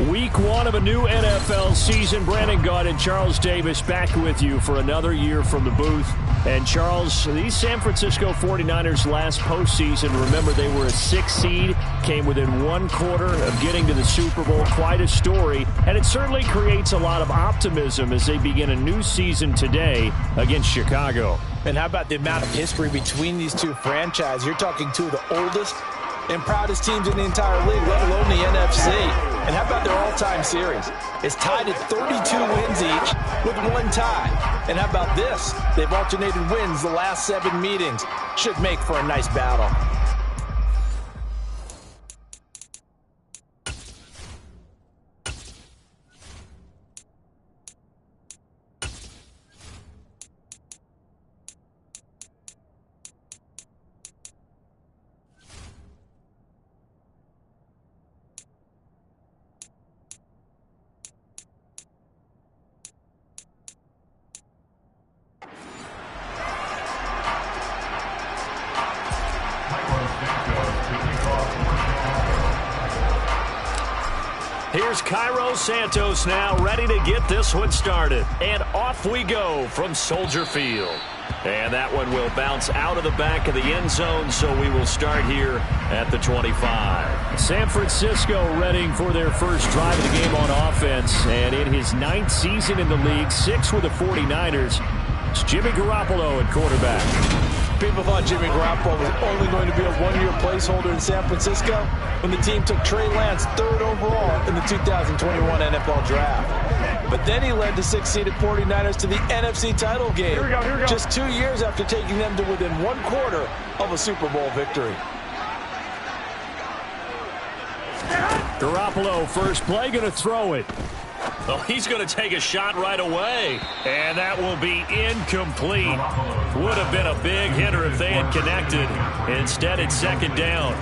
Week 1 of a new NFL season. Brandon Gaudin and Charles Davis back with you for another year from the booth. And Charles, these San Francisco 49ers last postseason, remember they were a 6 seed, came within 1 quarter of getting to the Super Bowl. Quite a story, and it certainly creates a lot of optimism as they begin a new season today against Chicago. And how about the amount of history between these two franchises? You're talking two of the oldest and proudest teams in the entire league, let alone the NFC. And how about their all-time series? It's tied at 32 wins each with 1 tie. And how about this? They've alternated wins the last 7 meetings. Should make for a nice battle. Here's Cairo Santos now ready to get this one started. And off we go from Soldier Field. And that one will bounce out of the back of the end zone, so we will start here at the 25. San Francisco readying for their first drive of the game on offense. And in his 9th season in the league, 6 with the 49ers, it's Jimmy Garoppolo at quarterback. People thought Jimmy Garoppolo was only going to be a 1-year placeholder in San Francisco when the team took Trey Lance 3rd overall in the 2021 NFL Draft. But then he led the 6-seeded 49ers to the NFC title game. Here we go. Just 2 years after taking them to within 1 quarter of a Super Bowl victory. Garoppolo, first play, going to throw it. Oh, he's going to take a shot right away. And that will be incomplete. Would have been a big hitter if they had connected. Instead, it's 2nd down.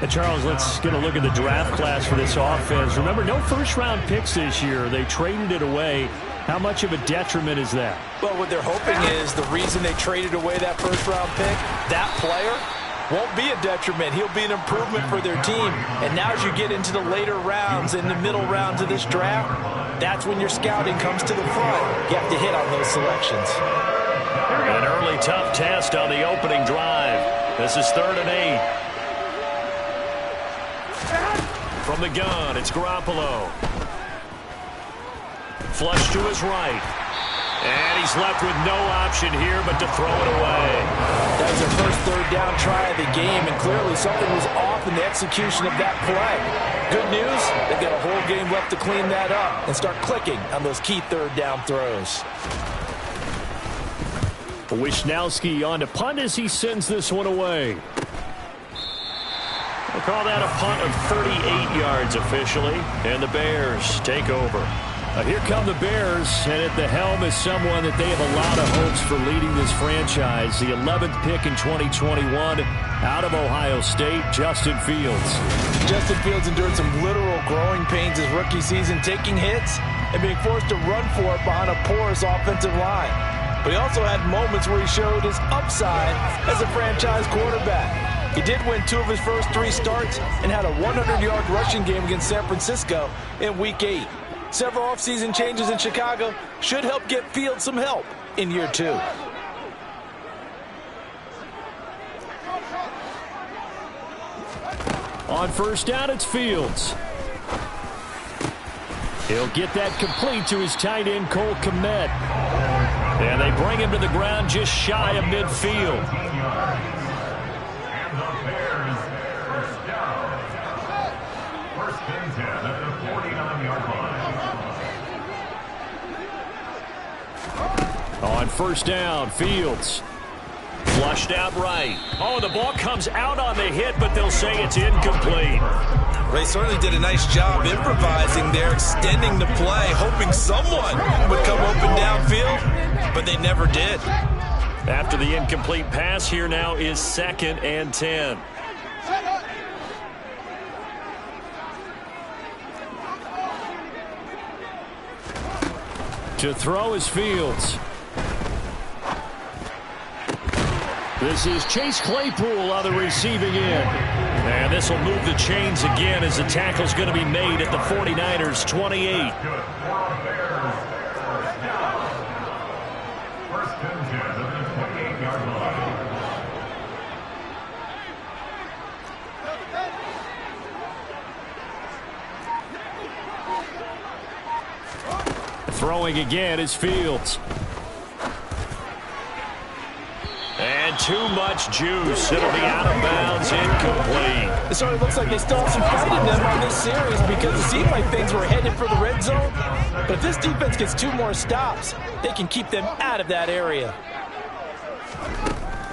And Charles, let's get a look at the draft class for this offense. Remember, no first-round picks this year. They traded it away. How much of a detriment is that? Well, what they're hoping is the reason they traded away that first-round pick, that player won't be a detriment. He'll be an improvement for their team. And now as you get into the later rounds, in the middle rounds of this draft, that's when your scouting comes to the front. You have to hit on those selections. An early tough test on the opening drive. This is 3rd and 8. From the gun, it's Garoppolo. Flush to his right. And he's left with no option here but to throw it away. That was their first 3rd down try of the game, and clearly something was off in the execution of that play. Good news, they've got a whole game left to clean that up and start clicking on those key 3rd down throws. Wishnowski on to punt as he sends this one away. We'll call that a punt of 38 yards officially, and the Bears take over. Here come the Bears, and at the helm is someone that they have a lot of hopes for leading this franchise. The 11th pick in 2021 out of Ohio State, Justin Fields. Justin Fields endured some literal growing pains his rookie season, taking hits and being forced to run for it behind a porous offensive line. But he also had moments where he showed his upside as a franchise quarterback. He did win 2 of his first 3 starts and had a 100-yard rushing game against San Francisco in Week 8. Several offseason changes in Chicago should help get Fields some help in year 2. On first down, it's Fields. He'll get that complete to his tight end, Cole Kmet. And they bring him to the ground just shy of midfield. And the Bears first down. First and 10 at the 49-yard line. On first down, Fields. Flushed out right. Oh, the ball comes out on the hit, but they'll say it's incomplete. They certainly did a nice job improvising there, extending the play, hoping someone would come open downfield, but they never did. After the incomplete pass, here now is 2nd and 10. To throw is Fields. This is Chase Claypool on the receiving end. And this will move the chains again as the tackle's going to be made at the 49ers' 28. First and 10 at the 28-yard line. Throwing again is Fields. And too much juice. It'll be out of bounds, incomplete. It sort of looks like they still have some fight in them on this series because it seemed like things were headed for the red zone. But if this defense gets 2 more stops, they can keep them out of that area.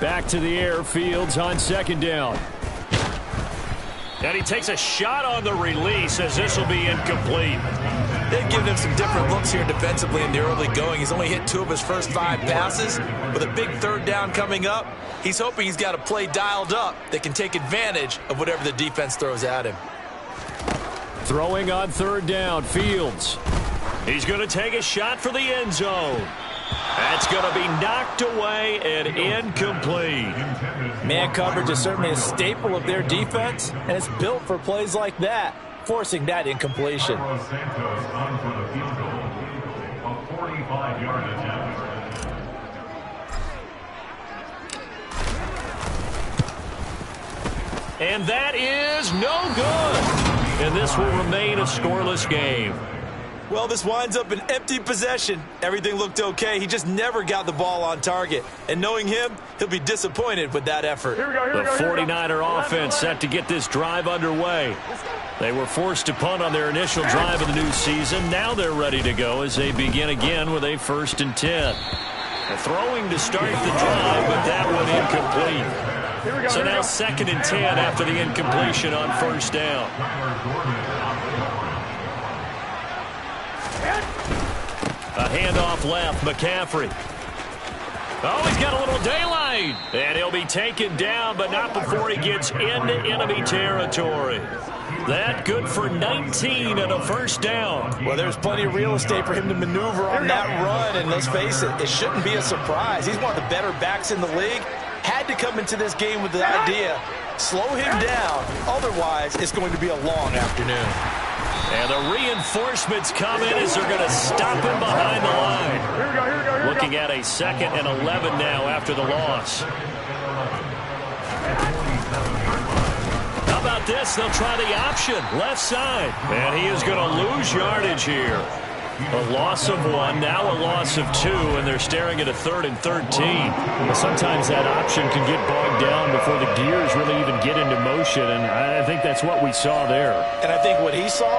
Back to the air, Fields on second down. And he takes a shot on the release as this will be incomplete. They've given him some different looks here defensively in the early going. He's only hit 2 of his first 5 passes. With a big third down coming up, he's hoping he's got a play dialed up that can take advantage of whatever the defense throws at him. Throwing on third down, Fields. He's going to take a shot for the end zone. That's going to be knocked away and incomplete. Man coverage is certainly a staple of their defense, and it's built for plays like that, forcing that incompletion. Santos on for the field goal. A 45-yard attempt. And that is no good. And this will remain a scoreless game. Well, this winds up an empty possession. Everything looked okay. He just never got the ball on target. And knowing him, he'll be disappointed with that effort. The 49er offense set to get this drive underway. They were forced to punt on their initial drive of the new season. Now they're ready to go as they begin again with a 1st and 10. Throwing to start the drive, but that one incomplete. So now 2nd and 10 after the incompletion on 1st down. A handoff left, McCaffrey. Oh, he's got a little daylight. And he'll be taken down, but not before he gets into enemy territory. That good for 19 and a 1st down. Well, there's plenty of real estate for him to maneuver on that run, and let's face it, it shouldn't be a surprise. He's one of the better backs in the league. Had to come into this game with the idea, slow him down, otherwise it's going to be a long afternoon. And the reinforcements come in as they're going to stop him behind the line. Looking at a 2nd and 11 now after the loss. How about this? They'll try the option, left side. And he is going to lose yardage here. A loss of 1, now a loss of 2, and they're staring at a 3rd and 13. Well, sometimes that option can get bogged down before the gears really even get into motion, and I think that's what we saw there. And I think what he saw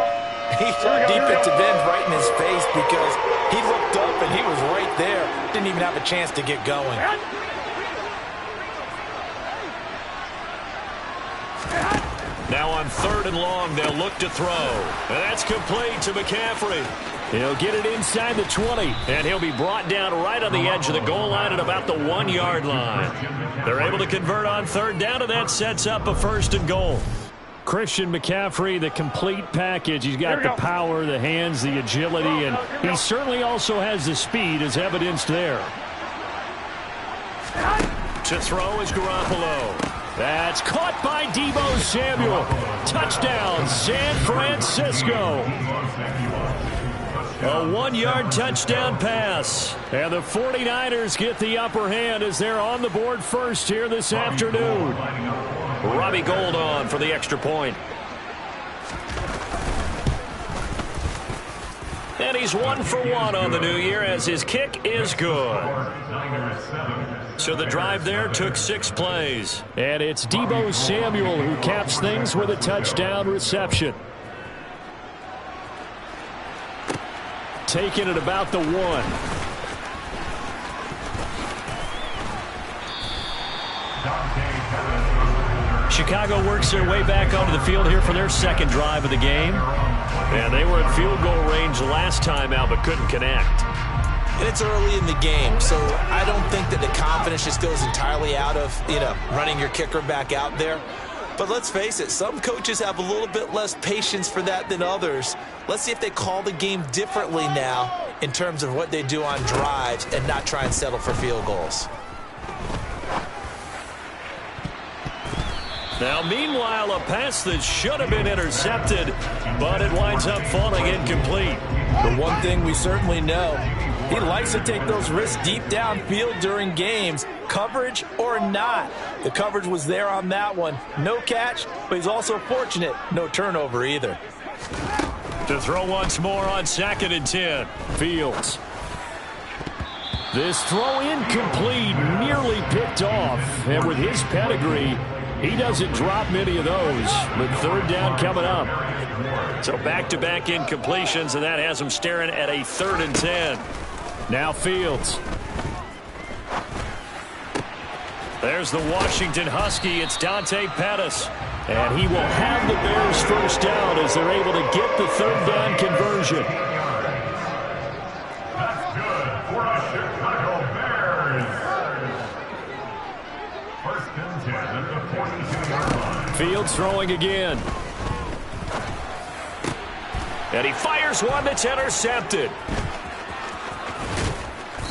defensive end right in his face because he looked up and he was right there. Didn't even have a chance to get going. Now on 3rd and long, they'll look to throw. And that's complete to McCaffrey. He'll get it inside the 20, and he'll be brought down right on the edge of the goal line at about the 1-yard line. They're able to convert on 3rd down, and that sets up a 1st and goal. Christian McCaffrey, the complete package. He's got the power, the hands, the agility, and he certainly also has the speed as evidenced there. To throw is Garoppolo. That's caught by Deebo Samuel. Touchdown, San Francisco. A 1-yard touchdown pass. And the 49ers get the upper hand as they're on the board first here this afternoon. Robbie Gould on for the extra point. And he's 1 for 1 on the new year as his kick is good. So the drive there took 6 plays. And it's Deebo Samuel who caps things with a touchdown reception. Taking it about the 1. Chicago works their way back onto the field here for their 2nd drive of the game. And they were at field goal range last time out but couldn't connect. And it's early in the game, so I don't think that the confidence just goes entirely out of, running your kicker back out there. But let's face it, some coaches have a little bit less patience for that than others. Let's see if they call the game differently now in terms of what they do on drives and not try and settle for field goals. Now, meanwhile, a pass that should have been intercepted, but it winds up falling incomplete. The one thing we certainly know, he likes to take those risks deep downfield during games, coverage or not. The coverage was there on that one. No catch, but he's also fortunate. No turnover either. To throw once more on 2nd and 10. Fields. This throw incomplete, nearly picked off. And with his pedigree, he doesn't drop many of those. With 3rd down coming up. So back-to-back incompletions, and that has him staring at a 3rd and 10. Now Fields. There's the Washington Husky. It's Dante Pettis. And he will have the Bears first down as they're able to get the 3rd down conversion. That's good for the Chicago Bears. 1st and 10 at the 42-yard line. Fields throwing again. And he fires one that's intercepted.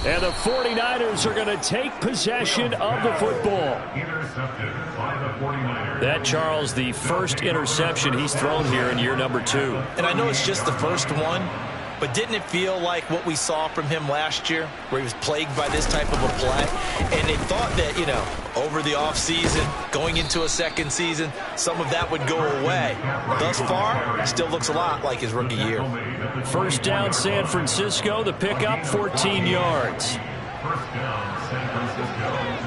And the 49ers are going to take possession of the football. Intercepted by the 49ers. That, Charles, the first interception he's thrown here in year number 2. And I know it's just the first one, but didn't it feel like what we saw from him last year, where he was plagued by this type of a play? And they thought that, over the offseason, going into a second season, some of that would go away. Thus far, still looks a lot like his rookie year. First down, San Francisco. The pickup, 14 yards. 1st down, San Francisco.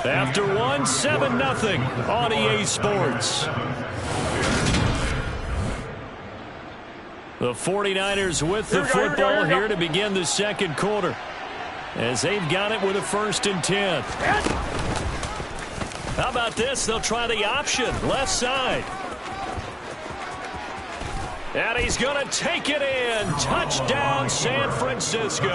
After one, 7-0 on EA Sports. The 49ers with the football here to begin the 2nd quarter, as they've got it with a 1st and 10. How about this? They'll try the option, left side. And he's going to take it in. Touchdown, San Francisco.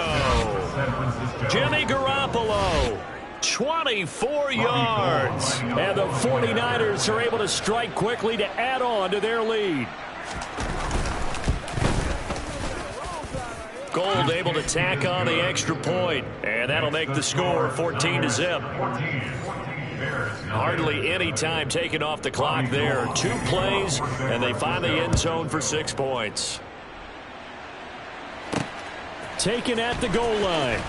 Jimmy Garoppolo. 24 yards. And the 49ers are able to strike quickly to add on to their lead. Gold able to tack on the extra point. And that'll make the score 14-0. Hardly any time taken off the clock there. 2 plays, and they find the end zone for 6 points. Taken at the goal line.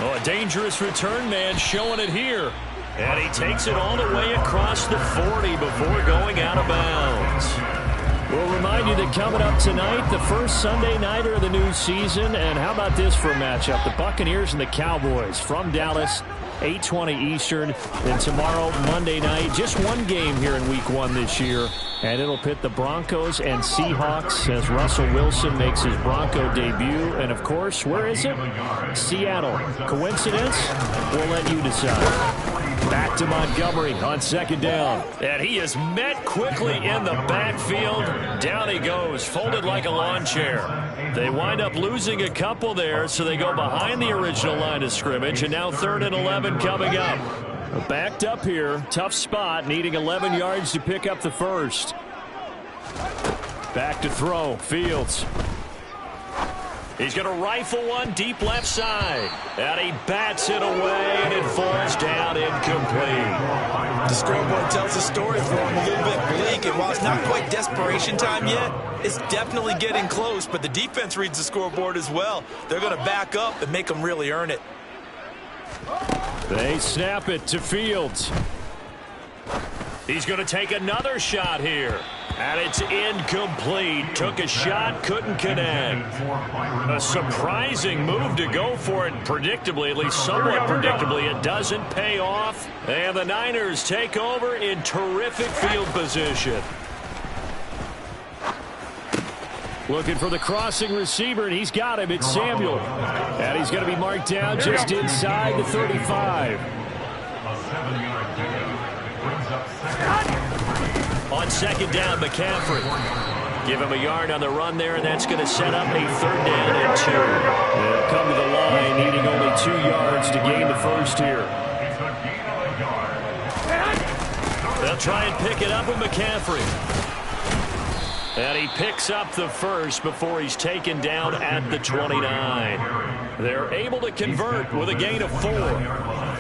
Oh, a dangerous return man showing it here. And he takes it all the way across the 40 before going out of bounds. We'll remind you that coming up tonight, the first Sunday nighter of the new season. And how about this for a matchup? The Buccaneers and the Cowboys from Dallas, 8:20 Eastern. Then tomorrow, Monday night, just one game here in Week 1 this year. And it'll pit the Broncos and Seahawks as Russell Wilson makes his Bronco debut. And, of course, where is it? Seattle. Coincidence? We'll let you decide. Back to Montgomery on 2nd down. And he is met quickly in the backfield. Down he goes, folded like a lawn chair. They wind up losing a couple there, so they go behind the original line of scrimmage. And now 3rd and 11 coming up. Backed up here. Tough spot, needing 11 yards to pick up the first. Back to throw. Fields. He's going to rifle one deep left side. And he bats it away, and it falls down incomplete. The scoreboard tells the story for him a little bit bleak, and while it's not quite desperation time yet, it's definitely getting close, but the defense reads the scoreboard as well. They're going to back up and make them really earn it. They snap it to Fields. He's going to take another shot here. And it's incomplete. Took a shot, couldn't connect. A surprising move to go for it. Predictably, at least somewhat predictably, it doesn't pay off. And the Niners take over in terrific field position. Looking for the crossing receiver, and he's got him. It's Samuel. And he's going to be marked down just inside the 35. On 2nd down, McCaffrey. Give him a yard on the run there, and that's going to set up a 3rd down and 2. They'll come to the line, needing only 2 yards to gain the first here. They'll try and pick it up with McCaffrey. And he picks up the first before he's taken down at the 29. They're able to convert with a gain of 4.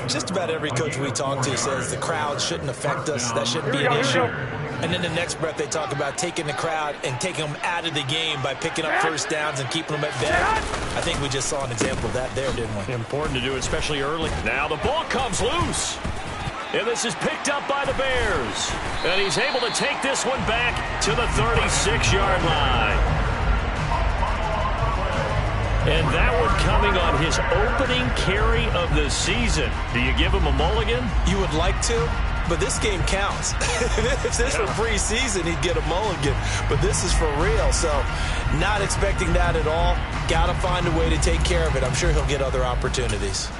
Just about every coach we talk to says the crowd shouldn't affect us. That shouldn't be an issue. And then the next breath they talk about taking the crowd and taking them out of the game by picking up first downs and keeping them at bay. I think we just saw an example of that there, didn't we? Important to do, especially early. Now the ball comes loose. And this is picked up by the Bears. And he's able to take this one back to the 36-yard line. And that one coming on his opening carry of the season. Do you give him a mulligan? You would like to, but this game counts. If this were preseason, he'd get a mulligan. But this is for real, so not expecting that at all. Got to find a way to take care of it. I'm sure he'll get other opportunities.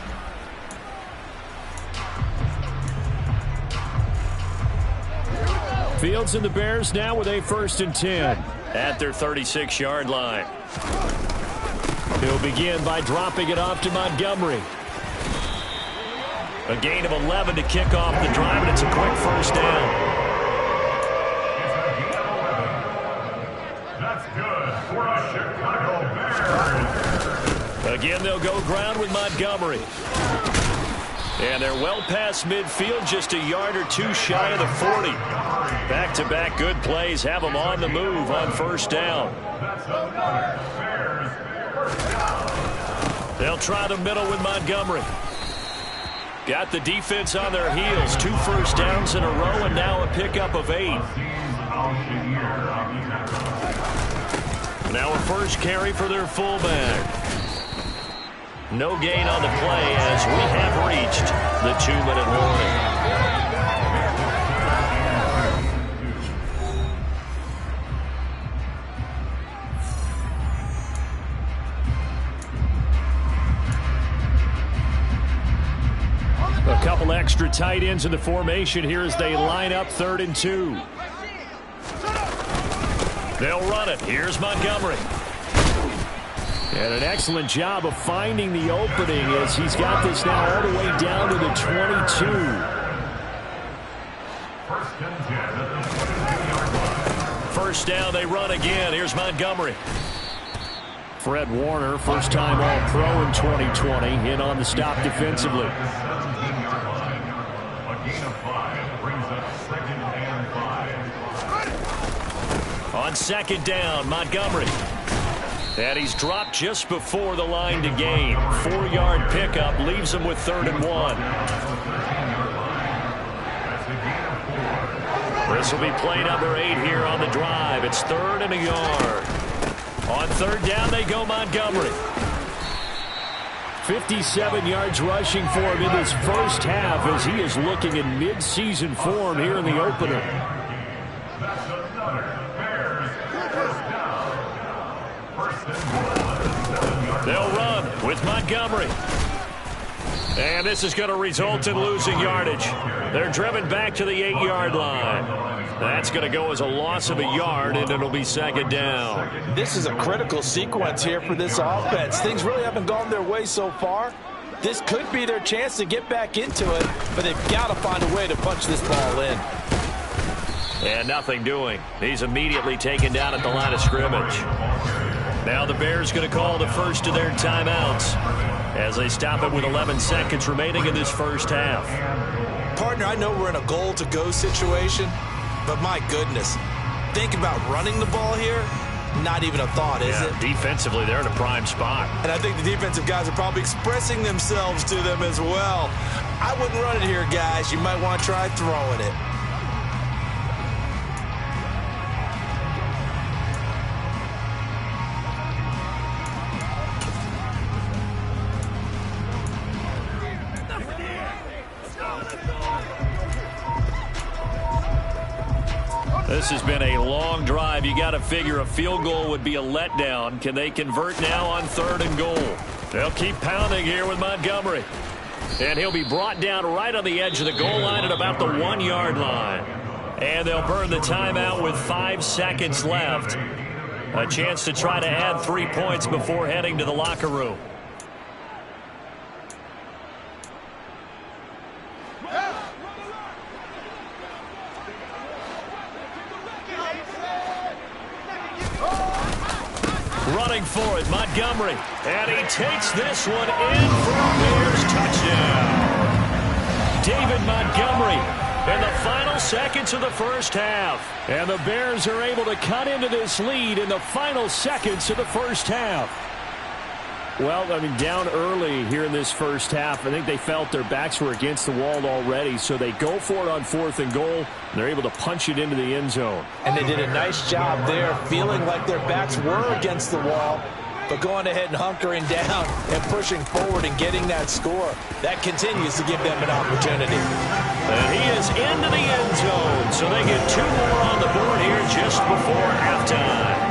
Fields and the Bears now with a 1st and 10. At their 36-yard line. He'll begin by dropping it off to Montgomery. A gain of 11 to kick off the drive, and it's a quick first down. That's good for the Chicago Bears. Again, they'll go ground with Montgomery. And they're well past midfield, just a yard or two shy of the 40. Back-to-back good plays have them on the move on first down. They'll try the middle with Montgomery. Got the defense on their heels. 2 first downs in a row, and now a pickup of 8. Now a first carry for their fullback. No gain on the play as we have reached the 2-minute warning. A couple extra tight ends in the formation here as they line up 3rd and 2. They'll run it. Here's Montgomery. And an excellent job of finding the opening as he's got this now all the way down to the 22. First down, they run again. Here's Montgomery. Fred Warner, first time All-Pro in 2020, in on the stop defensively. On 2nd down, Montgomery. And he's dropped just before the line to gain. 4-yard pickup leaves him with 3rd and 1. This will be play number 8 here on the drive. It's 3rd and a yard. On 3rd down, they go Montgomery. 57 yards rushing for him in this first half as he is looking in mid-season form here in the opener. They'll run with Montgomery. And this is going to result in losing yardage. They're driven back to the 8-yard line. That's going to go as a loss of a yard, and it'll be 2nd down. This is a critical sequence here for this offense. Things really haven't gone their way so far. This could be their chance to get back into it, but they've got to find a way to punch this ball in. And nothing doing. He's immediately taken down at the line of scrimmage. Now the Bears going to call the first of their timeouts as they stop it with 11 seconds remaining in this first half. Partner, I know we're in a goal-to-go situation, but my goodness, think about running the ball here. Not even a thought, is it? Defensively, they're in a prime spot. And I think the defensive guys are probably expressing themselves to them as well. I wouldn't run it here, guys. You might want to try throwing it. This has been a long drive. You got to figure a field goal would be a letdown. Can they convert now on 3rd and goal? They'll keep pounding here with Montgomery. And he'll be brought down right on the edge of the goal line at about the 1-yard line. And they'll burn the timeout with 5 seconds left. A chance to try to add 3 points before heading to the locker room. Looking for it, Montgomery. And he takes this one in for a Bears touchdown. David Montgomery in the final seconds of the first half. And the Bears are able to cut into this lead in the final seconds of the first half. Well, I mean, down early here in this first half, I think they felt their backs were against the wall already, so they go for it on 4th and goal, and they're able to punch it into the end zone. And they did a nice job there, feeling like their backs were against the wall, but going ahead and hunkering down and pushing forward and getting that score. That continues to give them an opportunity. And he is into the end zone, so they get 2 more on the board here just before halftime.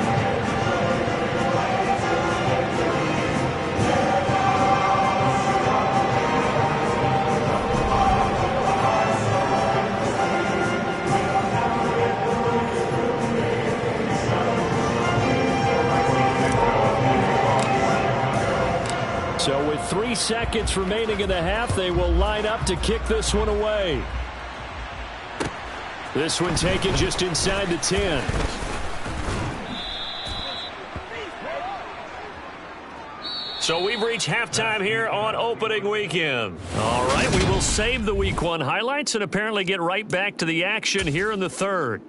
So with 3 seconds remaining in the half, they will line up to kick this one away. This one taken just inside the 10. So we've reached halftime here on opening weekend. All right, we will save the Week 1 highlights and apparently get right back to the action here in the third.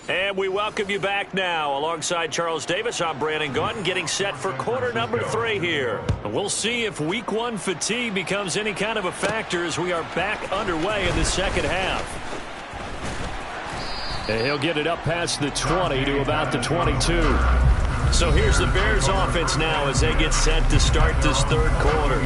And we welcome you back now. Alongside Charles Davis, I'm Brandon Gaudin, getting set for quarter number 3 here. And we'll see if Week 1 fatigue becomes any kind of a factor as we are back underway in the second half. And he'll get it up past the 20 to about the 22. So here's the Bears offense now as they get set to start this third quarter.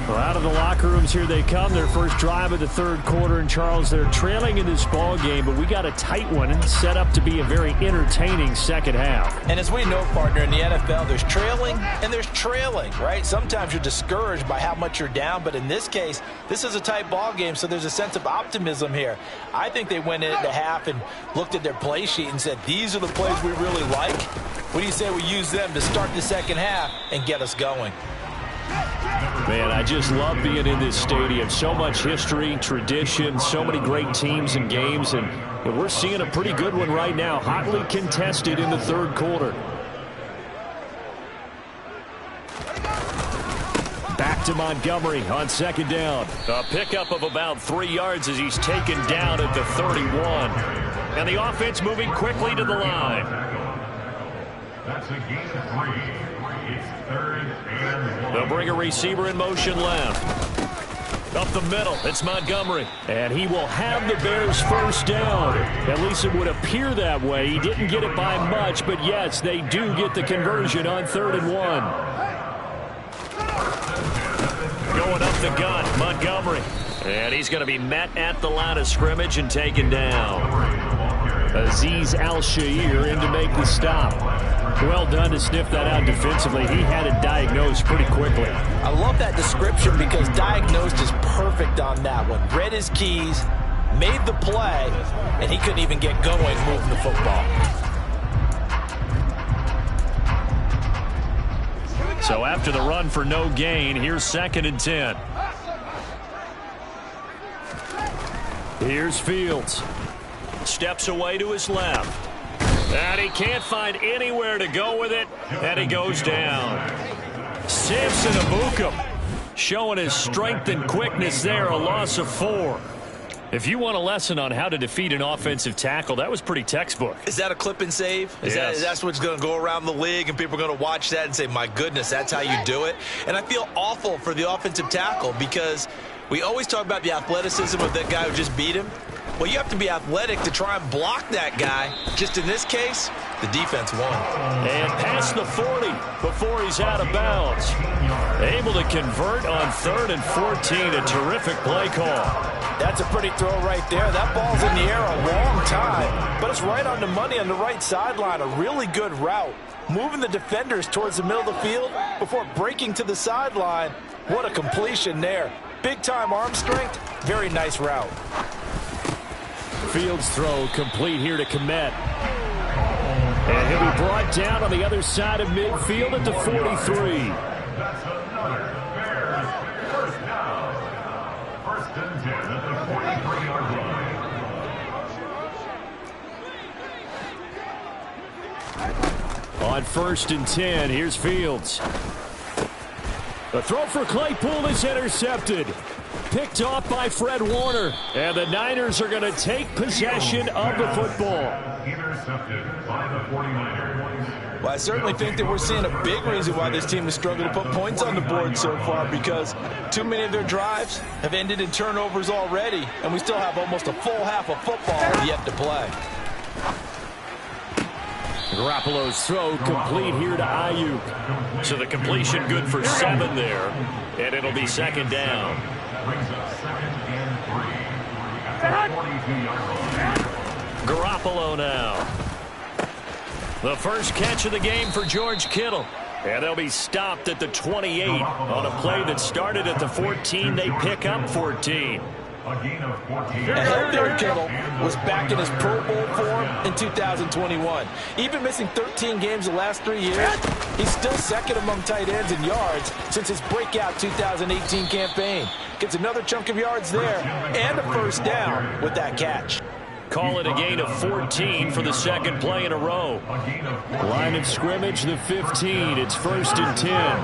Well, out of the locker rooms here they come. Their first drive of the third quarter. And, Charles, they're trailing in this ball game, but we got a tight one and set up to be a very entertaining second half. And as we know, partner, in the NFL, there's trailing and there's trailing, right? Sometimes you're discouraged by how much you're down, but in this case, this is a tight ball game, so there's a sense of optimism here. I think they went into half and looked at their play sheet and said, these are the plays we really like. What do you say we use them to start the second half and get us going? Man, I just love being in this stadium. So much history, tradition, so many great teams and games, and we're seeing a pretty good one right now, hotly contested in the third quarter. Back to Montgomery on second down. A pickup of about 3 yards as he's taken down at the 31. And the offense moving quickly to the line. That's a gain of 3. It's 3rd and 1. They'll bring a receiver in motion left. Up the middle, it's Montgomery. And he will have the Bears first down. At least it would appear that way. He didn't get it by much, but yes, they do get the conversion on 3rd and 1. Going up the gut, Montgomery. And he's going to be met at the line of scrimmage and taken down. Azeez Al-Shaair in to make the stop. Well done to sniff that out defensively. He had it diagnosed pretty quickly. I love that description because diagnosed is perfect on that one. Read his keys, made the play, and he couldn't even get going moving the football. So after the run for no gain, here's 2nd and 10. Here's Fields. Steps away to his left. And he can't find anywhere to go with it, and he goes down. Samson Ebukam showing his strength and quickness there, a loss of 4. If you want a lesson on how to defeat an offensive tackle, that was pretty textbook. Is that a clip and save? Yes. That's what's going to go around the league, and people are going to watch that and say, my goodness, that's how you do it? And I feel awful for the offensive tackle because we always talk about the athleticism of that guy who just beat him. Well, you have to be athletic to try and block that guy. Just in this case, the defense won. And past the 40 before he's out of bounds. Able to convert on 3rd and 14. A terrific play call. That's a pretty throw right there. That ball's in the air a long time, but it's right on the money on the right sideline. A really good route. Moving the defenders towards the middle of the field before breaking to the sideline. What a completion there. Big-time arm strength. Very nice route. Fields throw complete here to Kmet. And he'll be brought down on the other side of midfield at the 43. That's another Bears first down. 1st and 10 at the 43-yard line. On 1st and 10, here's Fields. The throw for Claypool is intercepted. Picked off by Fred Warner. And the Niners are going to take possession of the football. Intercepted by the 49ers. Well, I certainly think that we're seeing a big reason why this team has struggled to put points on the board so far, because too many of their drives have ended in turnovers already, and we still have almost a full half of football yet to play. Garoppolo's throw complete here to Ayuk. So the completion good for 7 there, and it'll be 2nd down. Brings up 2nd and 3. At the 42-yard line. Garoppolo now. The first catch of the game for George Kittle. And they'll be stopped at the 28 on a play that started at the 14. They pick up 14. A gain of 14. And healthier Kittle was back in his Pro Bowl form in 2021. Even missing 13 games the last 3 years, he's still second among tight ends in yards since his breakout 2018 campaign. Gets another chunk of yards there and a first down with that catch. Call it a gain of 14 for the 2nd play in a row. Line of scrimmage, the 15. It's 1st and 10.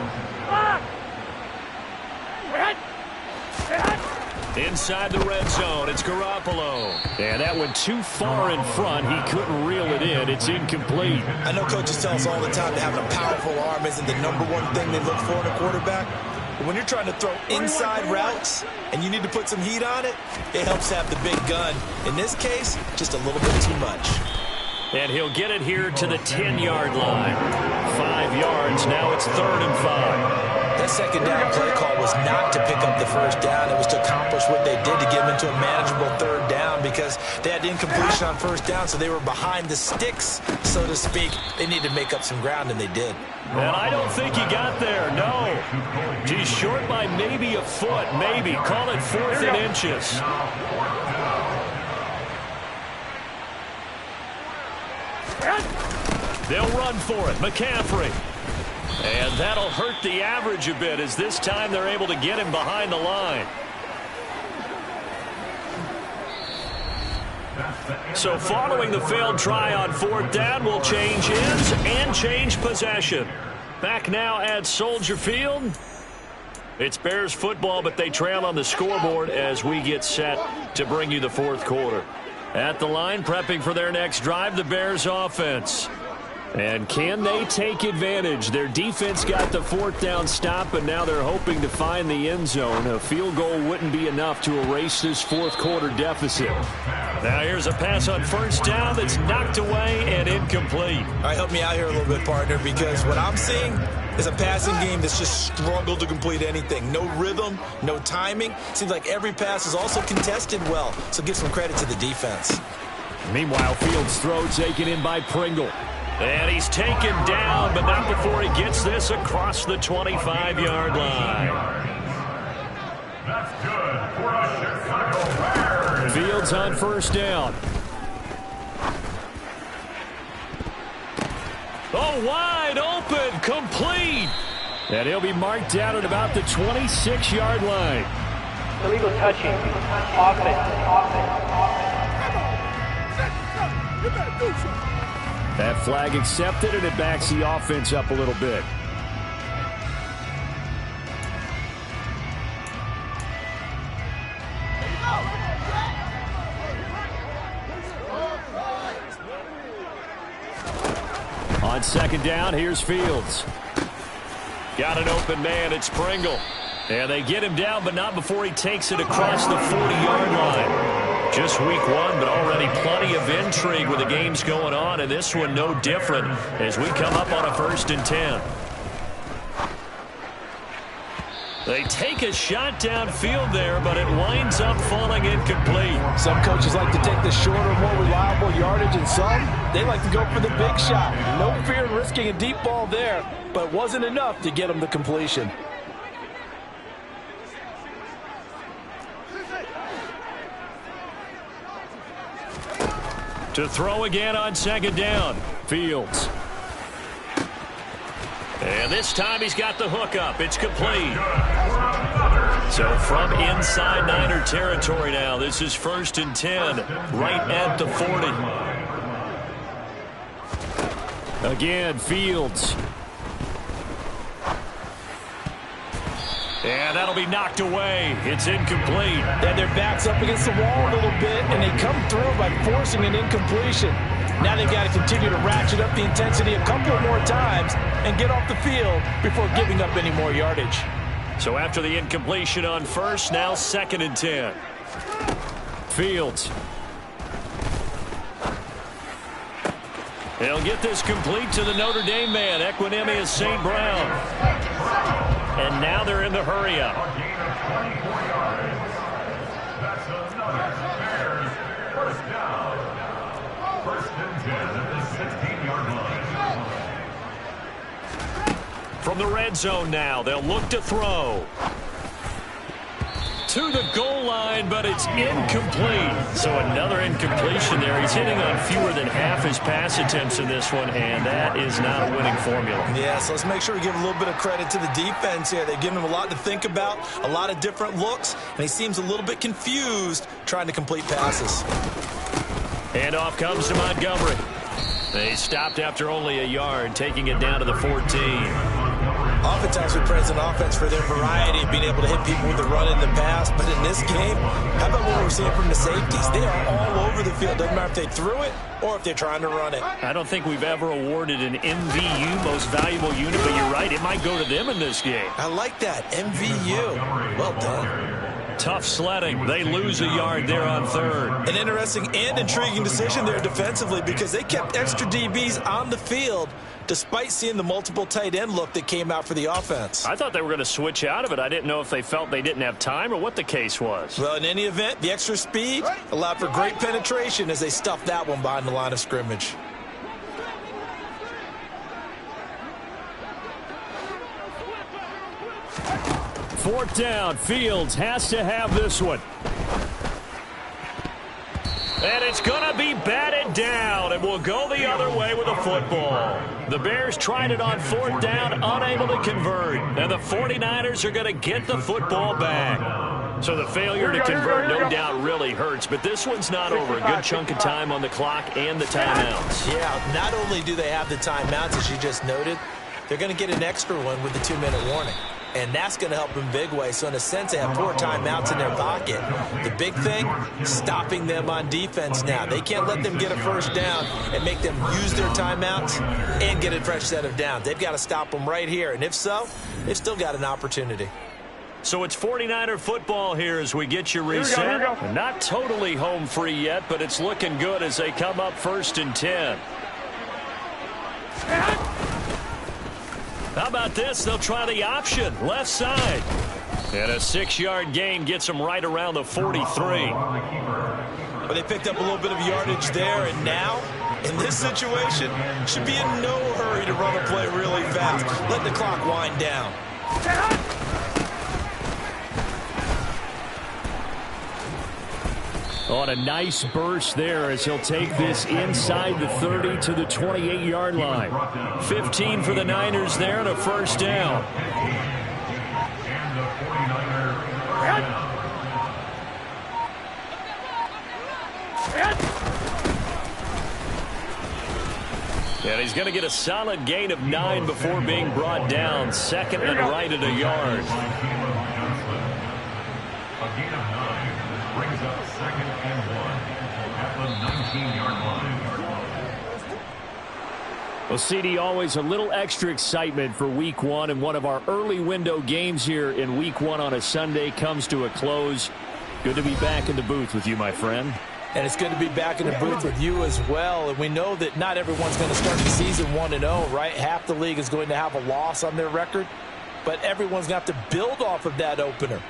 Inside the red zone, it's Garoppolo. And that went too far in front. He couldn't reel it in. It's incomplete. I know coaches tell us all the time that having a powerful arm isn't the #1 thing they look for in a quarterback. But when you're trying to throw inside routes and you need to put some heat on it, it helps have the big gun. In this case, just a little bit too much. And he'll get it here to the 10-yard line. 5 yards, now it's 3rd and 5. That second down play call was not to pick up the first down. It was to accomplish what they did to get them into a manageable 3rd down, because they had incompletion on 1st down, so they were behind the sticks, so to speak. They needed to make up some ground, and they did. And I don't think he got there, no. He's short by maybe a foot, maybe. Call it 4th and inches. They'll run for it. McCaffrey. And that'll hurt the average a bit, as this time they're able to get him behind the line. So following the failed try on 4th down, we'll change ends and change possession. Back now at Soldier Field. It's Bears football, but they trail on the scoreboard as we get set to bring you the 4th quarter. At the line, prepping for their next drive, the Bears offense. And can they take advantage? Their defense got the 4th down stop, and now they're hoping to find the end zone. A field goal wouldn't be enough to erase this 4th quarter deficit. Now here's a pass on 1st down that's knocked away and incomplete. All right, help me out here a little bit, partner, because what I'm seeing is a passing game that's just struggled to complete anything. No rhythm, no timing. Seems like every pass is also contested well, so give some credit to the defense. Meanwhile, Fields' throw taken in by Pringle. And he's taken down, but not before he gets this across the 25-yard line. That's good for a Chicago Bears. Fields on 1st down. Oh, wide open, complete. And he'll be marked down at about the 26-yard line. Illegal touching. Offense. That flag accepted, and it backs the offense up a little bit. On 2nd down, here's Fields. Got an open man, it's Pringle. And they get him down, but not before he takes it across the 40-yard line. Just week 1, but already plenty of intrigue with the games going on, and this one no different as we come up on a 1st and 10. They take a shot downfield there, but it winds up falling incomplete. Some coaches like to take the shorter, more reliable yardage, and some, they like to go for the big shot. No fear in risking a deep ball there, but it wasn't enough to get them the completion. To throw again on 2nd down, Fields. And this time he's got the hook up. It's complete. So from inside Niner territory now, this is 1st and 10, right at the 40. Again, Fields. And that'll be knocked away. It's incomplete. And their back's up against the wall a little bit, and they come through by forcing an incompletion. Now they've got to continue to ratchet up the intensity a couple more times and get off the field before giving up any more yardage. So after the incompletion on first, now 2nd and 10. Fields. They'll get this complete to the Notre Dame man, Equanimeous St. Brown. And now they're in the hurry-up. A gain of 24 yards. That's another Bears first down. 1st and 10 at the 16-yard line. From the red zone now, they'll look to throw. To the goal line, but it's incomplete. So another incompletion there. He's hitting on fewer than half his pass attempts in this one, and that is not a winning formula. Yeah, so let's make sure we give a little bit of credit to the defense here. They've given him a lot to think about, a lot of different looks, and he seems a little bit confused trying to complete passes. And off comes to Montgomery. They stopped after only a yard, taking it down to the 14. Oftentimes we praise an offense for their variety of being able to hit people with the run in the pass, but in this game, how about what we're seeing from the safeties? They are all over the field. Doesn't matter if they threw it or if they're trying to run it. I don't think we've ever awarded an MVU, most valuable unit, but you're right, it might go to them in this game. I like that, MVU. Well done. Tough sledding. They lose a yard there on 3rd. An interesting and intriguing decision there defensively because they kept extra DBs on the field despite seeing the multiple tight end look that came out for the offense. I thought they were going to switch out of it. I didn't know if they felt they didn't have time or what the case was. Well, in any event, the extra speed allowed for great penetration as they stuffed that one behind the line of scrimmage. Fourth down, Fields has to have this one. And it's going to be batted down, and we'll go the other way with a football. The Bears tried it on 4th down, unable to convert. And the 49ers are going to get the football back. So the failure to convert no doubt really hurts, but this one's not over. A good chunk of time on the clock and the timeouts. Yeah, not only do they have the timeouts, as you just noted, they're going to get an extra one with the 2-minute warning. And that's going to help them big way. So in a sense, they have 4 timeouts in their pocket. The big thing, stopping them on defense now. They can't let them get a first down and make them use their timeouts and get a fresh set of downs. They've got to stop them right here. And if so, they've still got an opportunity. So it's 49er football here as we get you reset. Not totally home free yet, but it's looking good as they come up 1st and 10. How about this? They'll try the option, left side. And a 6-yard gain gets them right around the 43. But they picked up a little bit of yardage there, and now, in this situation, should be in no hurry to run a play really fast. Let the clock wind down. On a nice burst there as he'll take this inside the 30 to the 28-yard line. 15 for the Niners there and a first down. And the 49ers And he's going to get a solid gain of 9 before being brought down. 2nd and right at a yard. A gain of 9 brings up 2nd and 1 at the 19-yard line. Well, CD, always a little extra excitement for Week 1, and one of our early window games here in Week 1 on a Sunday comes to a close. Good to be back in the booth with you, my friend. And it's good to be back in the booth with you as well. And we know that not everyone's going to start the season 1-0, right? Half the league is going to have a loss on their record. But everyone's going to have to build off of that opener.